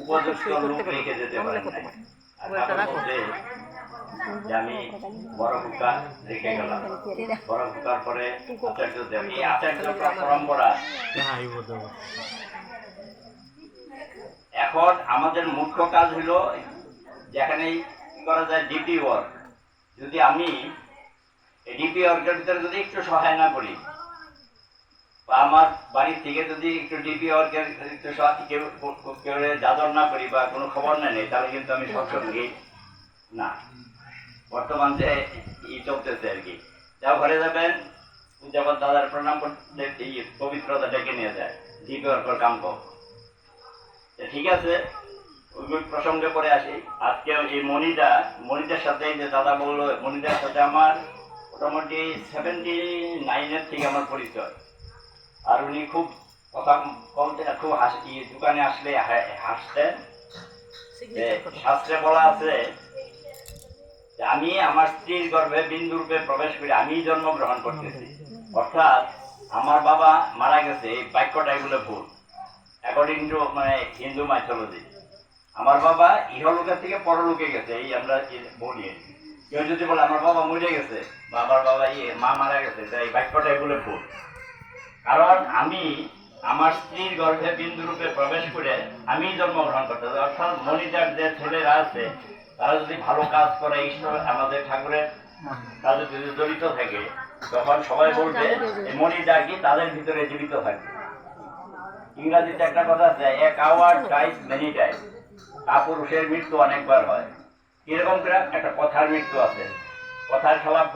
উপযুক্ত লোক রেখে যেতে পারেন আমি বড় ফুকা রেখে গেলাম। বড় ফুকার পরে আচার্য পরম্পরা। এখন আমাদের মুখ্য কাজ হলো যেখানে করা যায় ডিপি ওয়ার্ক। যদি আমি ডিপি ওয়ার্কের ভিতরে যদি একটু সহায় না করি বা আমার বাড়ির থেকে যদি একটু ডিপি ওয়ার্কের একটু কেউ যাদর না করি বা কোনো খবর না নেই, তাহলে কিন্তু আমি সৎসঙ্গী না। বর্তমান যে চলতেছে আর কি, যা ঘরে যাবেন উদযাপন দাদার প্রণাম করতে পবিত্রতা ডেকে নিয়ে যায় ডিপি ওয়ার্কের কাম কর। ঠিক আছে, ওই প্রসঙ্গে পরে আসি। আজকে এই মনিদার সাথে যে দাদা বললো, মনিদার সাথে আমার মোটামুটি 79 থেকে আমার পরিচয়। আর উনি খুব কথা বলতেন, খুব দোকানে আসলে হাসতেন। শাস্ত্রে বলা আছে যে আমি আমার স্ত্রীর গর্ভে বিন্দু রূপে প্রবেশ করে আমি জন্মগ্রহণ করতেছি। অর্থাৎ আমার বাবা মারা গেছে, এই বাক্যটা এগুলো ভুল অ্যাকর্ডিং টু হিন্দু মাইথোলজি। আমার বাবা ইহলোকের থেকে পরলোকে গেছে, এই আমরা বলি। কেউ যদি বলে আমার বাবা মরে গেছে বা আমার বাবা মা মারা গেছে, এই বাক্যটা এগুলো ভুল। কারণ আমি আমার স্ত্রীর গর্ভে বিন্দু রূপে প্রবেশ করে আমি জন্মগ্রহণ করতে, অর্থাৎ মনিদার যে ছেলেরা আছে তারা যদি ভালো কাজ করে, ঈশ্বর আমাদের ঠাকুরের কাজে যদি জড়িত থাকে, তখন সবাই বলবে মনিদার কি তাদের ভিতরে জীবিত থাকে। ইংরাজিতে একটা কথা আছে, এক আওয়ার ডাইস মেনি টাইম। কাপুরুষের মৃত্যু অনেকবার হয়। এরকম একটা কথার মৃত্যু আছে, কথার খেলাপ